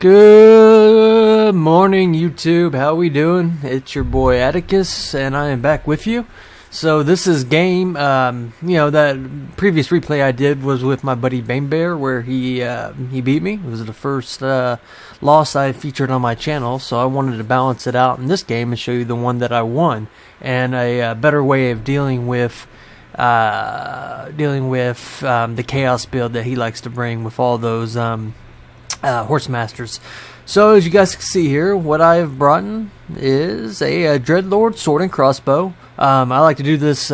Good morning, YouTube. How we doing? It's your boy Atticus, and I am back with you. So this is game. That previous replay I did was with my buddy Banebear, where he beat me. It was the first loss I featured on my channel, so I wanted to balance it out in this game and show you the one that I won, and a better way of dealing with the chaos build that he likes to bring with all those Horemasters. So as you guys can see here, what I have brought in is a Dreadlord sword and crossbow. I like to do this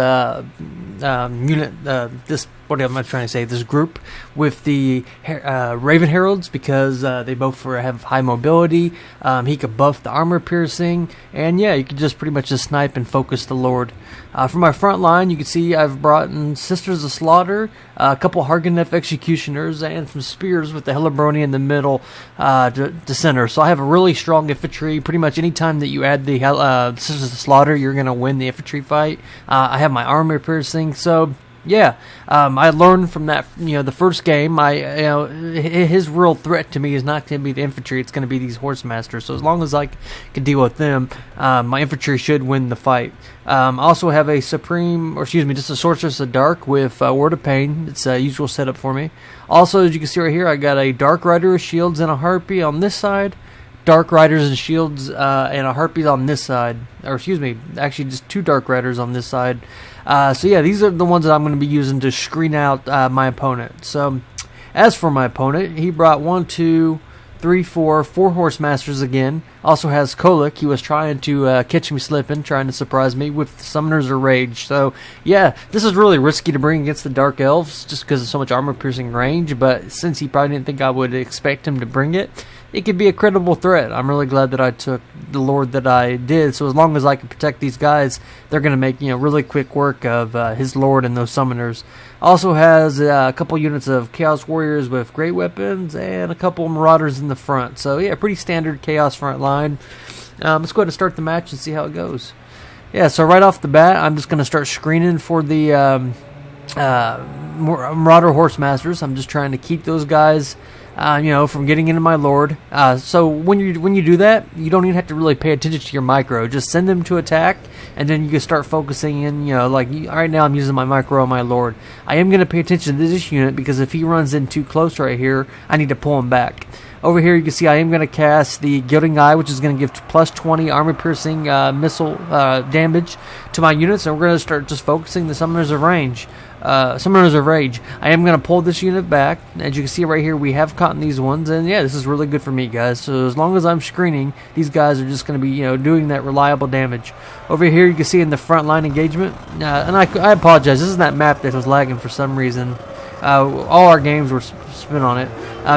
this group with the Raven Heralds because they both have high mobility. He could buff the armor piercing, and yeah, you can just pretty much just snipe and focus the Lord. For my front line, you can see I've brought in Sisters of Slaughter, a couple Harganeth Executioners, and some spears with the Hellebroni in the middle to center. So I have a really strong infantry. Pretty much any time that you add the Sisters of Slaughter, you're going to win the infantry fight. I have my armor piercing, so yeah, I learned from that, the first game. His real threat to me is not going to be the infantry; it's going to be these Horemasters. So as long as I can deal with them, my infantry should win the fight. I also have a just a Sorceress of Dark with Word of Pain. It's a usual setup for me. Also, as you can see right here, I got a Dark Rider with shields and a Harpy on this side. Dark Riders and shields and a Harpy on this side. Actually just two Dark Riders on this side. So yeah, these are the ones that I'm going to be using to screen out my opponent. So as for my opponent, he brought 4 Horemasters again. Also has Kolic. He was trying to catch me slipping, trying to surprise me with Summoners of Rage. So yeah, this is really risky to bring against the Dark Elves just because of so much armor piercing range, but since he probably didn't think I would expect him to bring it, it could be a credible threat. I'm really glad that I took the Lord that I did. So as long as I can protect these guys, they're going to make really quick work of his Lord and those Summoners. Also has a couple units of Chaos Warriors with great weapons and a couple Marauders in the front. So yeah, pretty standard Chaos front line. Let's go ahead and start the match and see how it goes. Yeah, so right off the bat, I'm just going to start screening for the Marauder Horemasters. I'm just trying to keep those guys from getting into my Lord. So when you do that, you don't even have to really pay attention to your micro. Just send them to attack, and then you can start focusing in, right now I'm using my micro on my Lord. I am going to pay attention to this unit, because if he runs in too close right here, I need to pull him back. Over here, you can see I am going to cast the Gilding Eye, which is going to give plus 20 armor-piercing missile damage to my units, and we're going to start just focusing the Summoners of Rage. I am going to pull this unit back. As you can see right here, we have caught these ones, and yeah, this is really good for me, guys. So as long as I'm screening, these guys are just going to be, doing that reliable damage. Over here, you can see in the front line engagement, and I apologize, this is that map that was lagging for some reason. All our games were spin on it.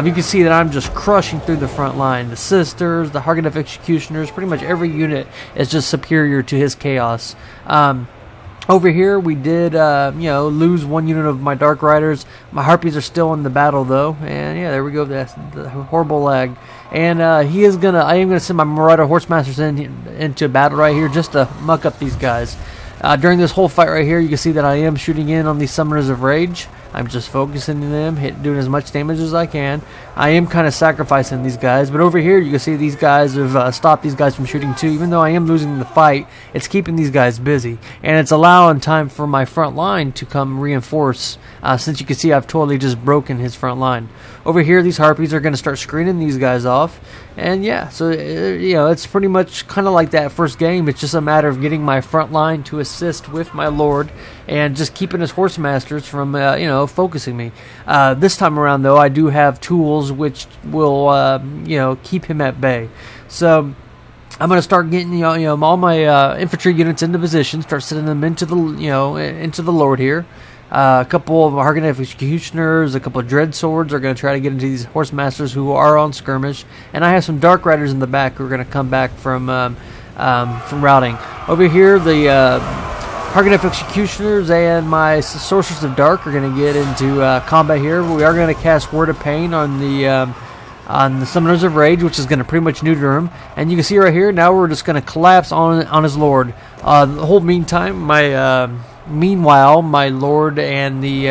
You can see that I'm just crushing through the front line. The Sisters, the Harganeth Executioners, pretty much every unit is just superior to his Chaos. Over here, we did, lose one unit of my Dark Riders. My Harpies are still in the battle, though. And, yeah, there we go. That's the horrible lag. And I am gonna send my Marauder Horemasters into battle right here just to muck up these guys. During this whole fight right here, you can see that I am shooting in on these Summoners of Rage. I'm just focusing on them, doing as much damage as I can. I am kind of sacrificing these guys, but over here you can see these guys have stopped these guys from shooting too. Even though I am losing the fight, it's keeping these guys busy, and it's allowing time for my front line to come reinforce, since you can see I've totally just broken his front line. Over here, these Harpies are going to start screening these guys off, and yeah, so it's pretty much kind of like that first game. It's just a matter of getting my front line to assist with my Lord and just keeping his Horemasters from focusing me. This time around, though, I do have tools which will keep him at bay. So I'm going to start getting all my infantry units into position, start sending them into the into the Lord here. A couple of Harganeth Executioners, a couple of Dread Swords are going to try to get into these Horemasters who are on skirmish, and I have some Dark Riders in the back who are going to come back from routing. Over here, the Harganeth Executioners and my Sorceress of Dark are going to get into combat here. We are going to cast Word of Pain on the Summoners of Rage, which is going to pretty much neuter him. And you can see right here, now we're just going to collapse on his Lord. The whole meantime, Meanwhile, my Lord and the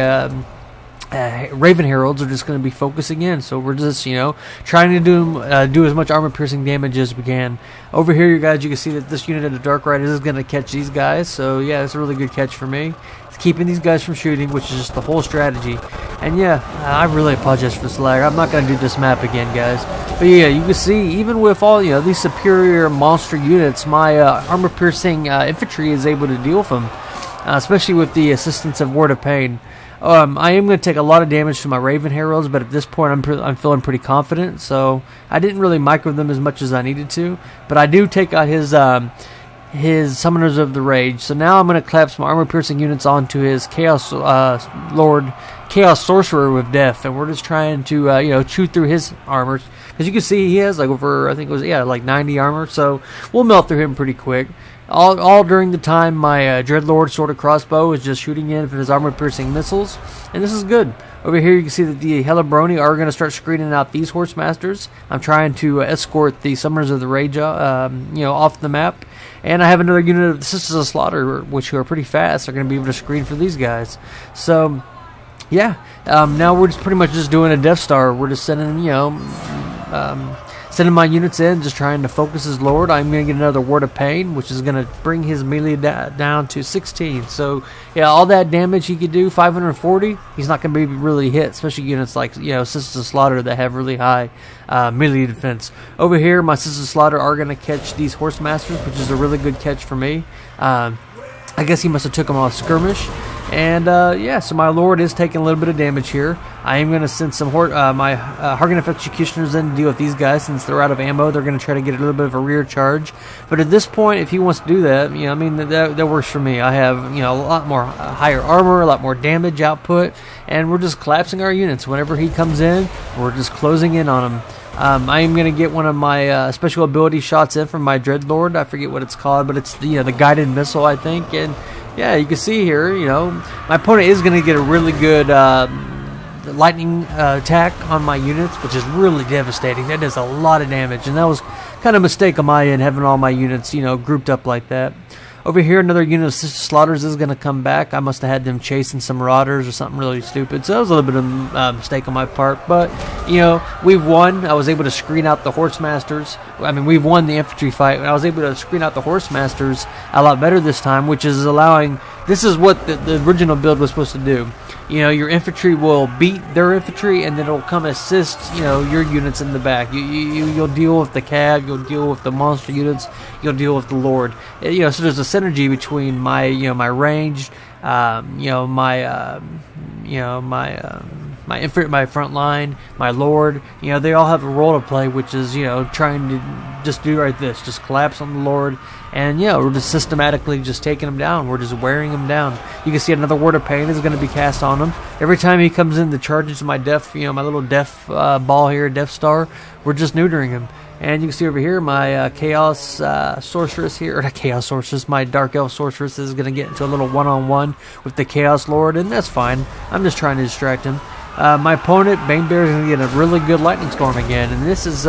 Raven Heralds are just going to be focusing in. So we're just, trying to do as much armor-piercing damage as we can. Over here, you guys, you can see that this unit of the Dark Riders is going to catch these guys. So yeah, it's a really good catch for me. It's keeping these guys from shooting, which is just the whole strategy. And yeah, I really apologize for this lag. I'm not going to do this map again, guys. But yeah, you can see, even with all, these superior monster units, my armor-piercing infantry is able to deal with them. Especially with the assistance of Word of Pain. I am going to take a lot of damage to my Raven Heralds, but at this point I'm feeling pretty confident, so I didn't really micro them as much as I needed to, but I do take out his Summoners of the Rage. So now I'm going to collapse my armor-piercing units onto his Chaos Lord, Chaos Sorcerer with Death, and we're just trying to chew through his armor. As you can see, he has like over, I think it was, like 90 armor, so we'll melt through him pretty quick. All during the time my Dreadlord Sword of Crossbow is just shooting in for his armor-piercing missiles, and this is good. Over here you can see that the Helibroni are going to start screening out these Horsemasters. I'm trying to escort the Summoners of the Rage off the map, and I have another unit of the Sisters of Slaughter, which are pretty fast. They're going to be able to screen for these guys. So yeah, now we're just pretty much just doing a Death Star. We're just sending sending my units in, just trying to focus his Lord. I'm going to get another Word of Pain, which is going to bring his melee down to 16. So, yeah, all that damage he could do, 540, he's not going to be really hit, especially units like, Sisters of Slaughter that have really high melee defense. Over here, my Sisters of Slaughter are going to catch these Horsemasters, which is a really good catch for me. I guess he must have took them off skirmish. And so my Lord is taking a little bit of damage here. I am going to send some my Harganeth Executioners in to deal with these guys. Since they're out of ammo, they're going to try to get a little bit of a rear charge. But at this point, if he wants to do that, that works for me. I have a lot more higher armor, a lot more damage output, and we're just collapsing our units. Whenever he comes in, we're just closing in on him. I am going to get one of my special ability shots in from my Dreadlord. I forget what it's called, but it's the guided missile, I think. And yeah, you can see here, my opponent is going to get a really good lightning attack on my units, which is really devastating. That does a lot of damage, and that was kind of a mistake on my end, having all my units, grouped up like that. Over here, another unit of Sister Slaughters is going to come back. I must have had them chasing some Marauders or something really stupid. So that was a little bit of a mistake on my part. But, we've won. I was able to screen out the Horsemasters. We've won the infantry fight. I was able to screen out the Horsemasters a lot better this time, which is allowing... This is what the original build was supposed to do. Your infantry will beat their infantry, and then it'll come assist, your units in the back. You'll deal with the cab, you'll deal with the monster units, you'll deal with the Lord. So there's a synergy between my, my range, my front line, my Lord. They all have a role to play, which is, trying to just do this, just collapse on the Lord. And we're just systematically just taking him down. We're just wearing him down. You can see another Word of Pain is going to be cast on him. Every time he comes in, the charges to my death, my little death ball here, Death Star, we're just neutering him. And you can see over here my Chaos Sorceress here, or not Chaos Sorceress, my Dark Elf Sorceress is going to get into a little one-on-one with the Chaos Lord, and that's fine. I'm just trying to distract him. My opponent, Banebear, is going to get a really good Lightning Storm again, and this is...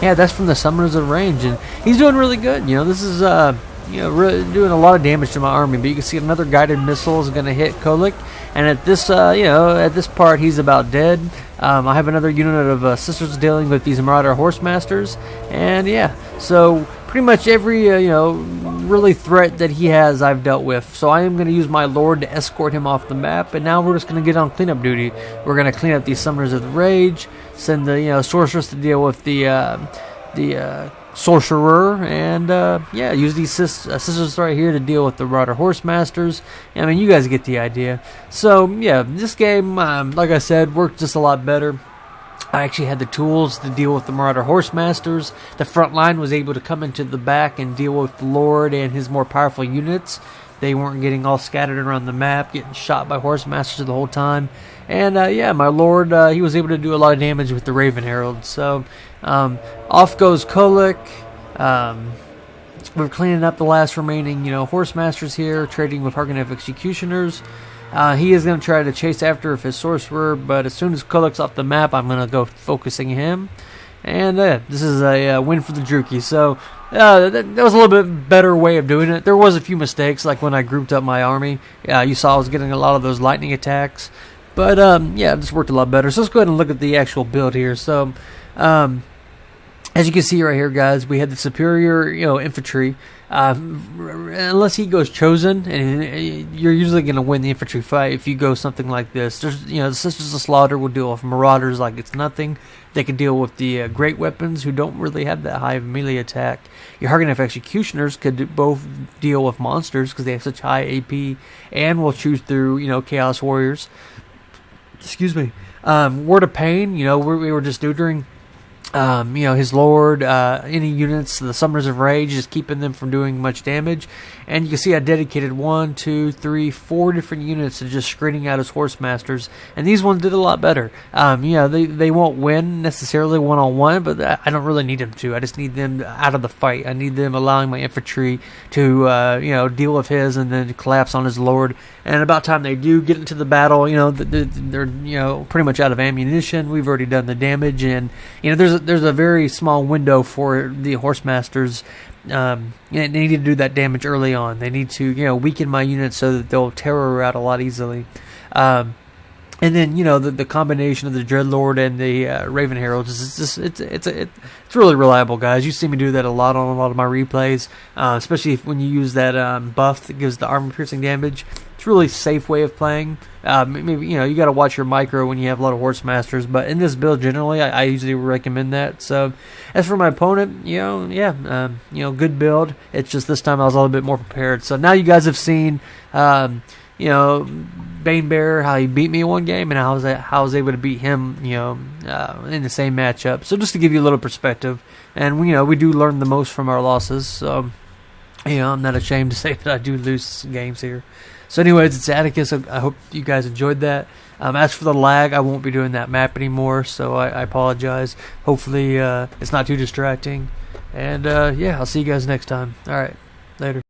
that's from the Summoners of Range, and he's doing really good. This is really doing a lot of damage to my army. But you can see another guided missile is going to hit Kolick, and at this at this part he's about dead. I have another unit of Sisters dealing with these Marauder Horsemasters, and so pretty much every really threat that he has I've dealt with. So I am going to use my Lord to escort him off the map, and now we're just going to get on cleanup duty. We're going to clean up these Summoners of the Rage, send the Sorceress to deal with the Sorcerer, and use these Sisters right here to deal with the Marauder Horsemasters. You guys get the idea. So this game, like I said, worked just a lot better. I actually had the tools to deal with the Marauder Horsemasters. The front line was able to come into the back and deal with the Lord and his more powerful units. They weren't getting all scattered around the map, getting shot by Horsemasters the whole time. And my Lord, he was able to do a lot of damage with the Raven Herald. So off goes Kolick. We're cleaning up the last remaining, Horsemasters here, trading with Harganeth Executioners. He is going to try to chase after his Sorcerer, but as soon as Kolick's off the map, I'm going to go focusing him. And this is a win for the Druki. So that was a little bit better way of doing it. There was a few mistakes, like when I grouped up my army. You saw I was getting a lot of those lightning attacks. But yeah, this worked a lot better. So let's go ahead and look at the actual build here. So as you can see right here, guys, we had the superior, infantry. Unless he goes chosen, and you're usually going to win the infantry fight if you go something like this. There's, the Sisters of Slaughter will deal with marauders like it's nothing. They can deal with the great weapons who don't really have that high of melee attack. Your Harganeth Executioners could both deal with monsters because they have such high AP, and will choose through, Chaos Warriors. Excuse me. Word of Pain, we were just neutering. His Lord, any units, the Summoners of Rage, just keeping them from doing much damage. And you can see I dedicated 1, 2, 3, 4 different units to just screening out his Horsemasters. And these ones did a lot better. They won't win necessarily one-on-one, but I don't really need them to. I just need them out of the fight. I need them allowing my infantry to, deal with his and then collapse on his Lord. And about time they do get into the battle, they're pretty much out of ammunition. We've already done the damage, and there's a very small window for the Horsemasters. They need to do that damage early on. They need to weaken my units so that they'll terror out a lot easily. And then the combination of the Dreadlord and the Raven Heralds is just it's really reliable, guys. You see me do that a lot on a lot of my replays, especially when you use that buff that gives the armor piercing damage. It's a really safe way of playing. Maybe you got to watch your micro when you have a lot of Horsemasters, but in this build generally, I usually recommend that. So as for my opponent, good build. It's just this time I was a little bit more prepared. So now you guys have seen. Banebear, how he beat me in one game, and how I was able to beat him, in the same matchup. So just to give you a little perspective, and we do learn the most from our losses. So I'm not ashamed to say that I do lose games here. So anyways, it's Atticus. I hope you guys enjoyed that. As for the lag, I won't be doing that map anymore, so I apologize. Hopefully it's not too distracting. And I'll see you guys next time. All right, later.